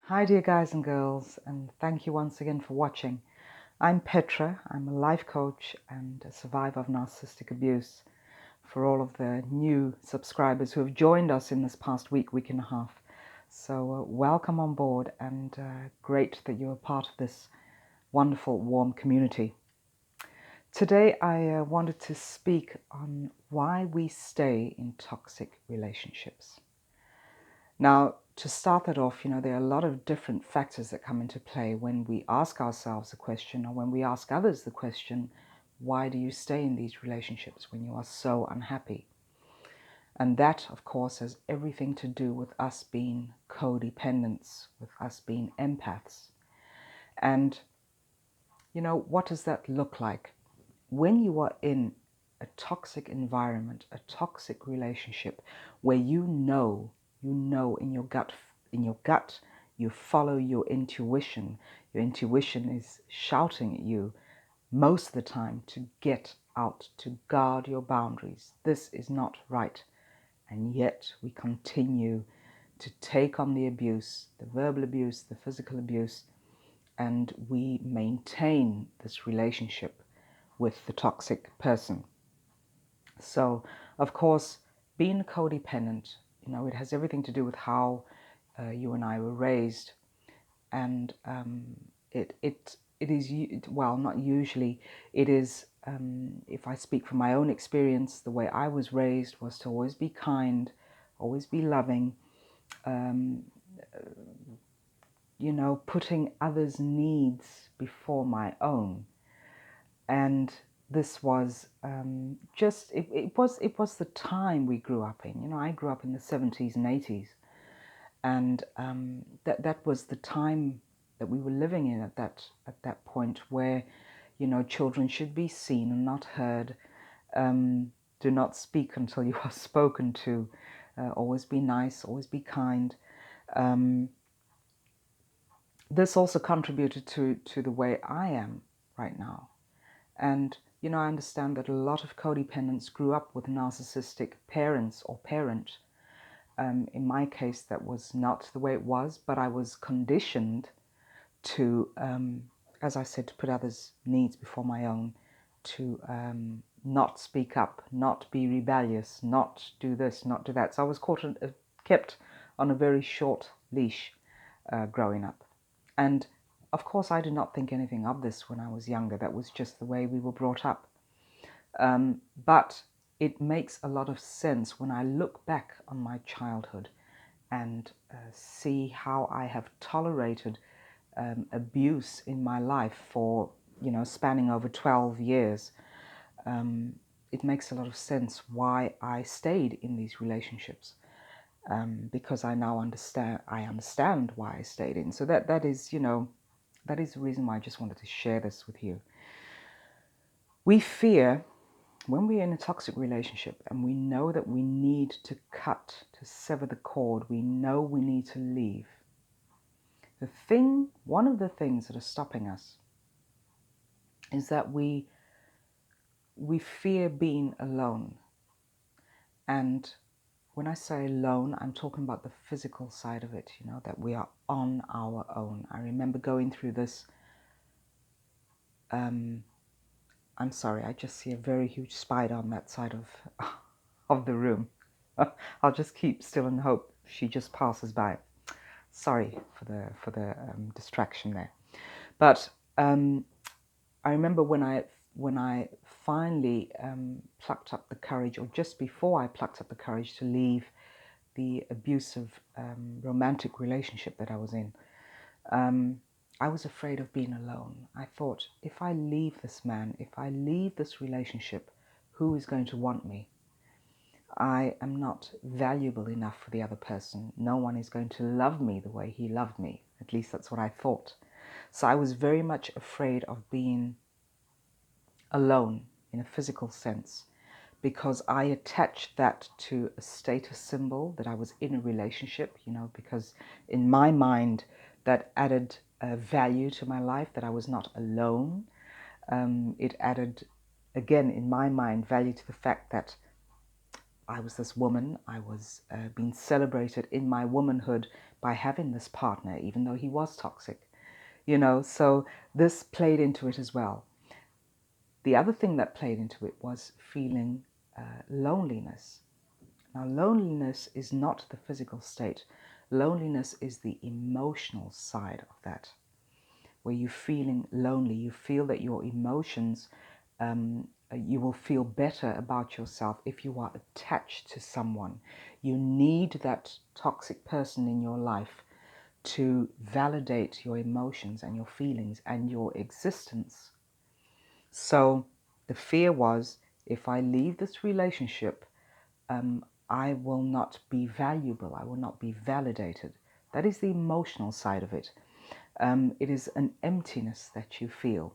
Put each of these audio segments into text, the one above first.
Hi dear guys and girls, and thank you once again for watching. I'm Petra, I'm a life coach and a survivor of narcissistic abuse. For all of the new subscribers who have joined us in this past week and a half. So welcome on board, and great that you're a part of this wonderful, warm community. Today I wanted to speak on why we stay in toxic relationships. Now, to start that off, there are a lot of different factors that come into play when we ask ourselves the question, or when we ask others the question, why do you stay in these relationships when you are so unhappy? And that, of course, has everything to do with us being codependents, with us being empaths. And, what does that look like? When you are in a toxic environment, a toxic relationship, where you know in your gut, you follow your intuition. Your intuition is shouting at you most of the time to get out, to guard your boundaries. This is not right. And yet we continue to take on the abuse, the verbal abuse, the physical abuse, and we maintain this relationship with the toxic person. So, of course, being codependent, it has everything to do with how you and I were raised, and it is, well, not usually. It is, if I speak from my own experience, the way I was raised was to always be kind, always be loving, putting others' needs before my own. And this was it was the time we grew up in. I grew up in the 70s and 80s, and that was the time that we were living in at that point, where children should be seen and not heard. Do not speak until you are spoken to. Always be nice, always be kind. This also contributed to the way I am right now. And, I understand that a lot of codependents grew up with narcissistic parents or parent. In my case, that was not the way it was, but I was conditioned to, as I said, to put others' needs before my own, to not speak up, not be rebellious, not do this, not do that. So I was kept on a very short leash growing up. And of course, I did not think anything of this when I was younger. That was just the way we were brought up. But it makes a lot of sense when I look back on my childhood and see how I have tolerated abuse in my life for, spanning over 12 years. It makes a lot of sense why I stayed in these relationships. Because I now understand why I stayed in. So that is, that is the reason why I just wanted to share this with you. We fear when we're in a toxic relationship and we know that we need to to sever the cord, we know we need to leave. One of the things that are stopping us is that we fear being alone. And when I say alone, I'm talking about the physical side of it, that we are on our own. I remember going through this. I'm sorry, I just see a very huge spider on that side of the room. I'll just keep still and hope she just passes by. Sorry for the distraction there. But I remember when I finally plucked up the courage, or just before I plucked up the courage to leave the abusive romantic relationship that I was in, I was afraid of being alone. I thought, if I leave this man, if I leave this relationship, who is going to want me? I am not valuable enough for the other person. No one is going to love me the way he loved me. At least that's what I thought. So I was very much afraid of being alone in a physical sense, because I attached that to a status symbol, that I was in a relationship, because in my mind that added value to my life, that I was not alone. It added, again, in my mind, value to the fact that I was this woman, I was being celebrated in my womanhood by having this partner, even though he was toxic, so this played into it as well. The other thing that played into it was feeling loneliness. Now, loneliness is not the physical state. Loneliness is the emotional side of that, where you're feeling lonely. You feel that your emotions, you will feel better about yourself if you are attached to someone. You need that toxic person in your life to validate your emotions and your feelings and your existence. So the fear was, if I leave this relationship, I will not be valuable. I will not be validated. That is the emotional side of it. It is an emptiness that you feel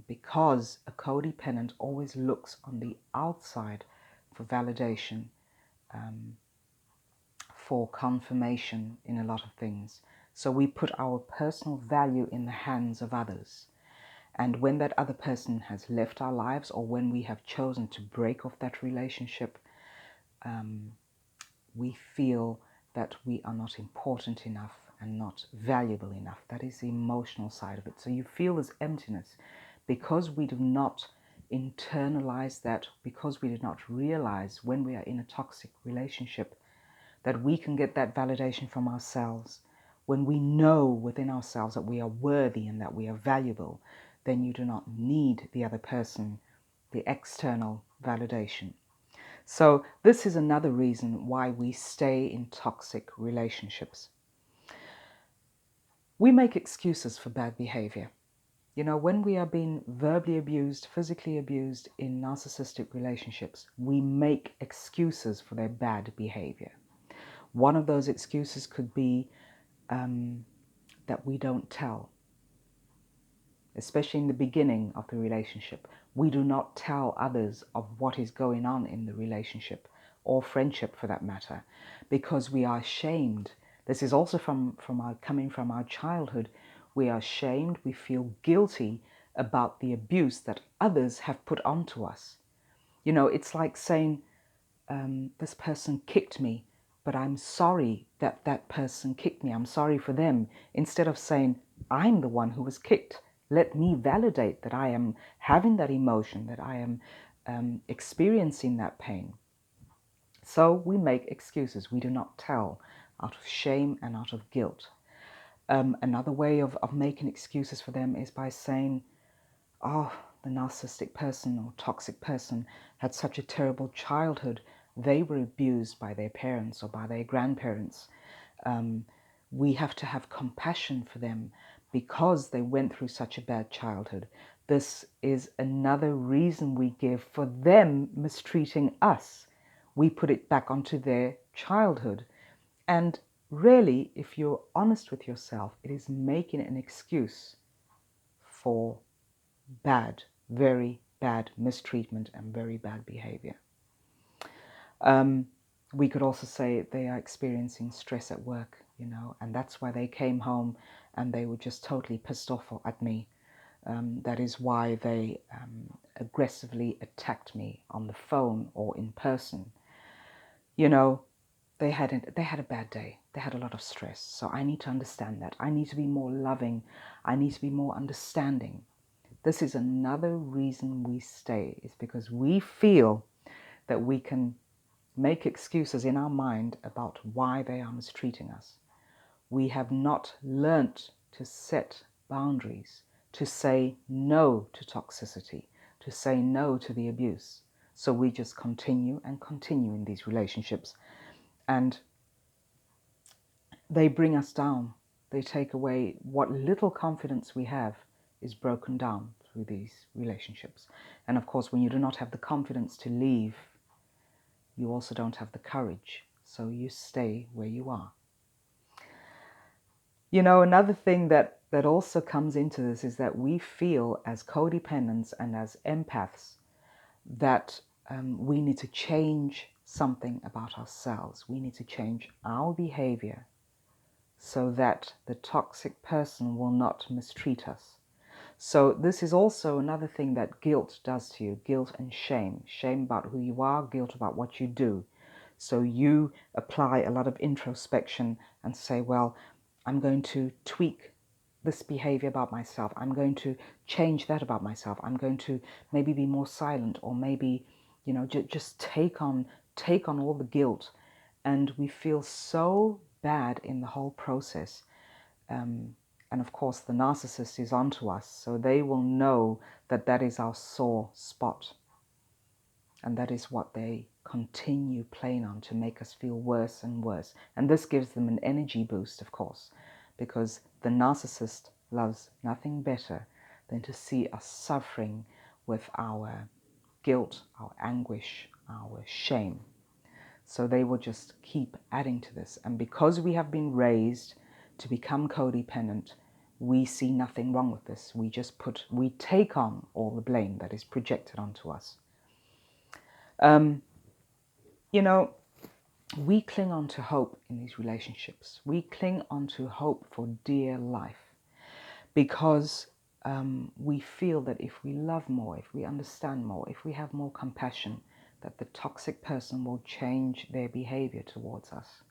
because a codependent always looks on the outside for validation, for confirmation in a lot of things. So we put our personal value in the hands of others. And when that other person has left our lives, or when we have chosen to break off that relationship, we feel that we are not important enough and not valuable enough. That is the emotional side of it. So you feel this emptiness because we do not internalize that, because we do not realize when we are in a toxic relationship that we can get that validation from ourselves. When we know within ourselves that we are worthy and that we are valuable, then you do not need the other person, the external validation. So this is another reason why we stay in toxic relationships. We make excuses for bad behavior. When we are being verbally abused, physically abused in narcissistic relationships, we make excuses for their bad behavior. One of those excuses could be that we don't tell, especially in the beginning of the relationship. We do not tell others of what is going on in the relationship or friendship for that matter, because we are ashamed. This is also coming from our childhood. We are ashamed, we feel guilty about the abuse that others have put onto us. It's like saying, this person kicked me, but I'm sorry that that person kicked me. I'm sorry for them. Instead of saying, I'm the one who was kicked. Let me validate that I am having that emotion, that I am experiencing that pain. So we make excuses. We do not tell out of shame and out of guilt. Another way of making excuses for them is by saying, oh, the narcissistic person or toxic person had such a terrible childhood. They were abused by their parents or by their grandparents. We have to have compassion for them because they went through such a bad childhood. This is another reason we give for them mistreating us. We put it back onto their childhood. And really, if you're honest with yourself, it is making an excuse for bad, very bad mistreatment and very bad behavior. We could also say they are experiencing stress at work, and that's why they came home and they were just totally pissed off at me. That is why they aggressively attacked me on the phone or in person. They had a bad day. They had a lot of stress. So I need to understand that. I need to be more loving. I need to be more understanding. This is another reason we stay, is because we feel that we can make excuses in our mind about why they are mistreating us. We have not learnt to set boundaries, to say no to toxicity, to say no to the abuse. So we just continue and continue in these relationships, and they bring us down. They take away what little confidence we have is broken down through these relationships. And of course, when you do not have the confidence to leave, you also don't have the courage. So you stay where you are. Another thing that also comes into this is that we feel as codependents and as empaths that we need to change something about ourselves. We need to change our behavior so that the toxic person will not mistreat us. So this is also another thing that guilt does to you, guilt and shame. Shame about who you are, guilt about what you do. So you apply a lot of introspection and say, well, I'm going to tweak this behavior about myself. I'm going to change that about myself. I'm going to maybe be more silent, or maybe, just take on all the guilt. And we feel so bad in the whole process. And of course, the narcissist is onto us, so they will know that that is our sore spot. And that is what they continue playing on to make us feel worse and worse. And this gives them an energy boost, of course, because the narcissist loves nothing better than to see us suffering with our guilt, our anguish, our shame. So they will just keep adding to this. And because we have been raised to become codependent, we see nothing wrong with this. We take on all the blame that is projected onto us. We cling on to hope in these relationships. We cling on to hope for dear life because we feel that if we love more, if we understand more, if we have more compassion, that the toxic person will change their behavior towards us.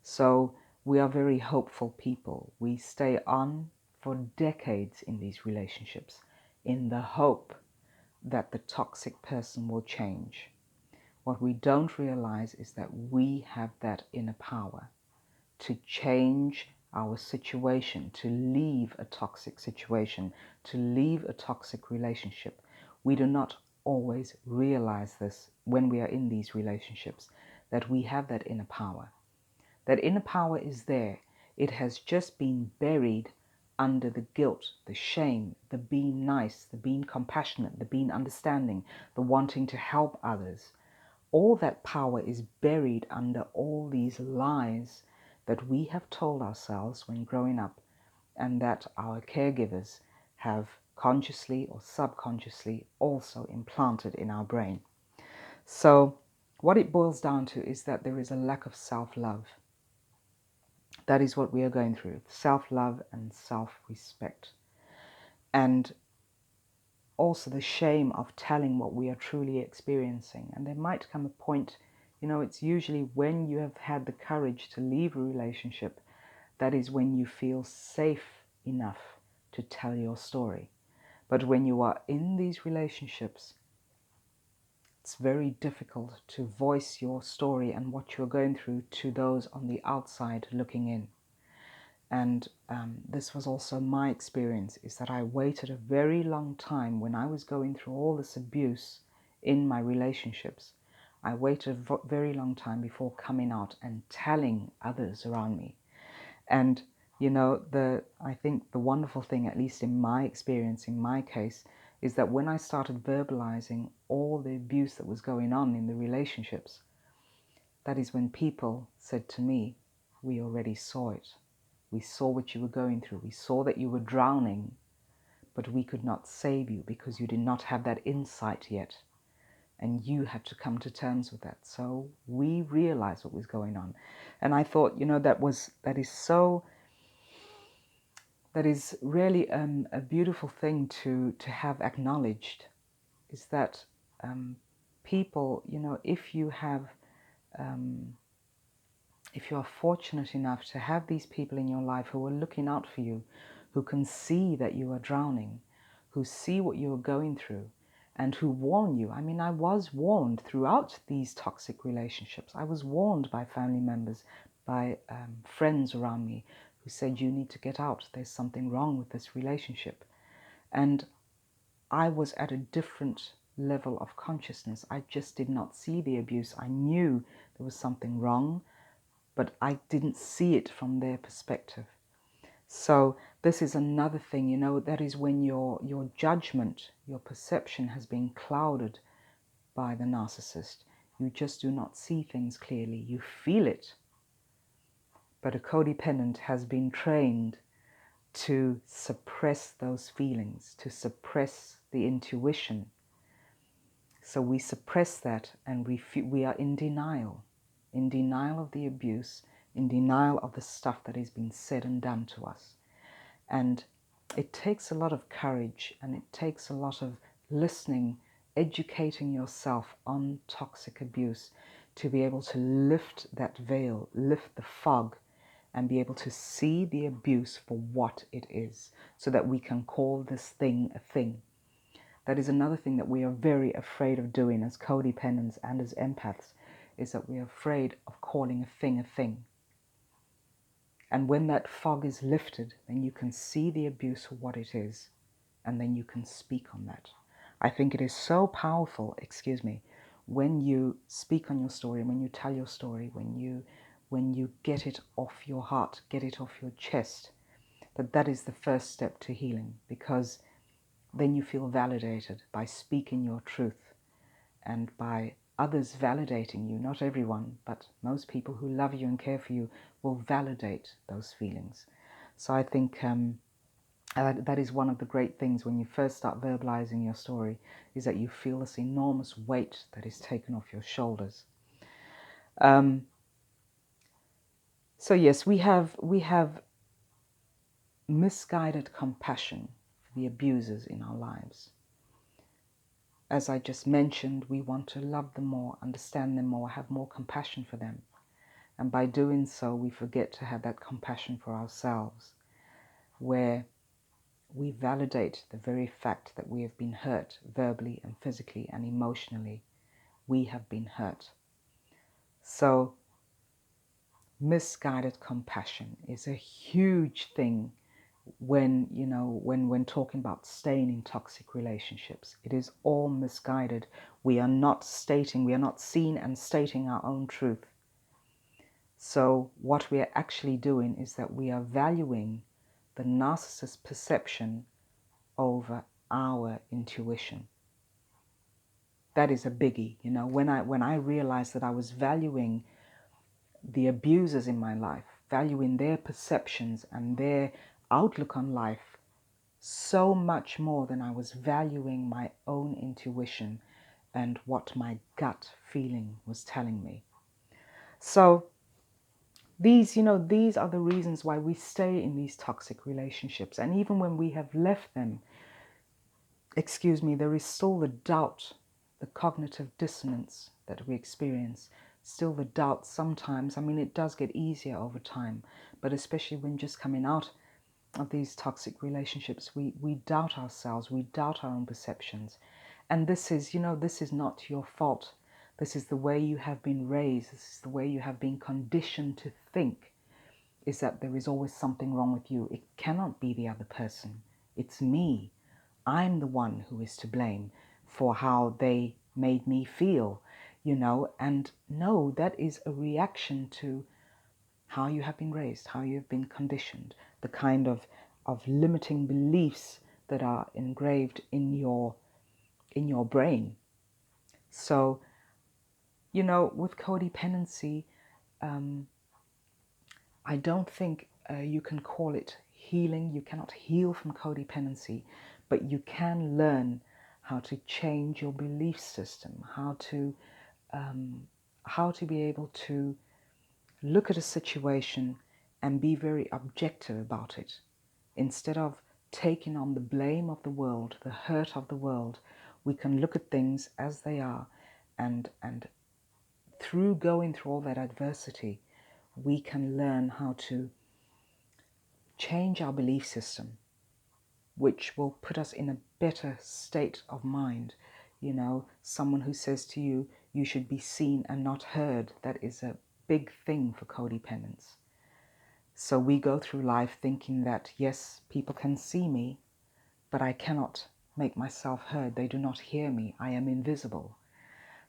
So we are very hopeful people. We stay on for decades in these relationships in the hope that the toxic person will change. What we don't realize is that we have that inner power to change our situation, to leave a toxic situation, to leave a toxic relationship. We do not always realize this when we are in these relationships, that we have that inner power. That inner power is there. It has just been buried under the guilt, the shame, the being nice, the being compassionate, the being understanding, the wanting to help others. All that power is buried under all these lies that we have told ourselves when growing up, and that our caregivers have consciously or subconsciously also implanted in our brain. So what it boils down to is that there is a lack of self-love. That is what we are going through, self-love and self-respect. And also the shame of telling what we are truly experiencing. And there might come a point, it's usually when you have had the courage to leave a relationship, that is when you feel safe enough to tell your story. But when you are in these relationships, it's very difficult to voice your story and what you're going through to those on the outside looking in. And this was also my experience, is that I waited a very long time when I was going through all this abuse in my relationships. I waited a very long time before coming out and telling others around me. And, I think the wonderful thing, at least in my experience, in my case, is that when I started verbalizing all the abuse that was going on in the relationships, that is when people said to me, we already saw it. We saw what you were going through. We saw that you were drowning, but we could not save you because you did not have that insight yet. And you had to come to terms with that. So we realized what was going on. And I thought, that is really a beautiful thing to have acknowledged, is that people, if you are fortunate enough to have these people in your life who are looking out for you, who can see that you are drowning, who see what you are going through, and who warn you. I mean, I was warned throughout these toxic relationships. I was warned by family members, by friends around me, who said, you need to get out. There's something wrong with this relationship. And I was at a different level of consciousness. I just did not see the abuse. I knew there was something wrong, but I didn't see it from their perspective. So this is another thing, that is when your judgment, your perception has been clouded by the narcissist. You just do not see things clearly. You feel it. But a codependent has been trained to suppress those feelings, to suppress the intuition. So we suppress that, and we are in denial of the abuse, in denial of the stuff that has been said and done to us. And it takes a lot of courage, and it takes a lot of listening, educating yourself on toxic abuse to be able to lift that veil, lift the fog, and be able to see the abuse for what it is, so that we can call this thing a thing. That is another thing that we are very afraid of doing as codependents and as empaths, is that we are afraid of calling a thing a thing. And when that fog is lifted, then you can see the abuse for what it is, and then you can speak on that. I think it is so powerful, when you speak on your story, when you tell your story, when you get it off your heart, get it off your chest, that is the first step to healing, because then you feel validated by speaking your truth and by others validating you. Not everyone, but most people who love you and care for you will validate those feelings. So I think that is one of the great things when you first start verbalizing your story, is that you feel this enormous weight that is taken off your shoulders. So yes, we have misguided compassion for the abusers in our lives. As I just mentioned, we want to love them more, understand them more, have more compassion for them. And by doing so, we forget to have that compassion for ourselves, where we validate the very fact that we have been hurt verbally and physically and emotionally. We have been hurt. So misguided compassion is a huge thing when talking about staying in toxic relationships. It is all misguided. We are not seeing and stating our own truth. So what we are actually doing is that we are valuing the narcissist's perception over our intuition. That is a biggie. When I realized that I was valuing the abusers in my life, valuing their perceptions and their outlook on life so much more than I was valuing my own intuition and what my gut feeling was telling me. So these are the reasons why we stay in these toxic relationships. And even when we have left them, there is still the doubt, the cognitive dissonance that we experience, still the doubt sometimes. It does get easier over time, but especially when just coming out of these toxic relationships, we doubt ourselves, we doubt our own perceptions. And this is not your fault. This is the way you have been raised. This is the way you have been conditioned to think, is that there is always something wrong with you. It cannot be the other person. It's me. I'm the one who is to blame for how they made me feel, and no, that is a reaction to how you have been raised, how you have been conditioned, the kind of limiting beliefs that are engraved in your brain. So, with codependency, I don't think you can call it healing. You cannot heal from codependency, but you can learn how to change your belief system, how to be able to look at a situation and be very objective about it. Instead of taking on the blame of the world, the hurt of the world, we can look at things as they are, and through going through all that adversity, we can learn how to change our belief system, which will put us in a better state of mind. Someone who says to you, you should be seen and not heard, that is a big thing for codependents. So we go through life thinking that, yes, people can see me, but I cannot make myself heard. They do not hear me. I am invisible.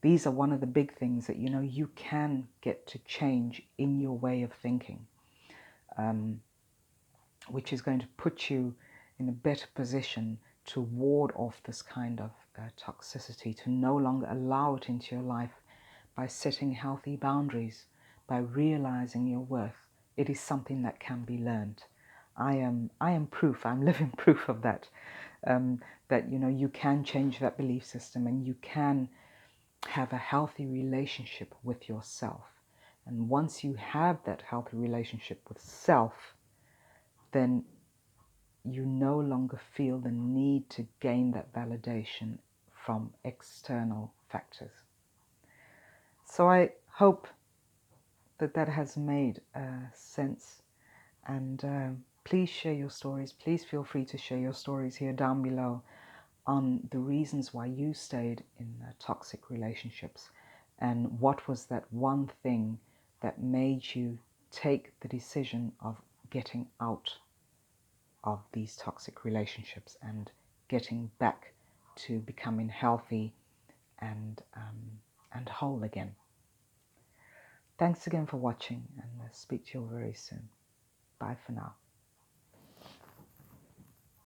These are one of the big things that, you can get to change in your way of thinking, which is going to put you in a better position to ward off this kind of toxicity, to no longer allow it into your life, by setting healthy boundaries, by realizing your worth. It is something that can be learned. I am proof. I'm living proof of that. That you can change that belief system, and you can have a healthy relationship with yourself. And once you have that healthy relationship with self, then you no longer feel the need to gain that validation from external factors. So I hope that that has made sense, and please share your stories. Please feel free to share your stories here down below on the reasons why you stayed in toxic relationships, and what was that one thing that made you take the decision of getting out of these toxic relationships and getting back to becoming healthy and whole again. Thanks again for watching, and I'll speak to you all very soon. Bye for now.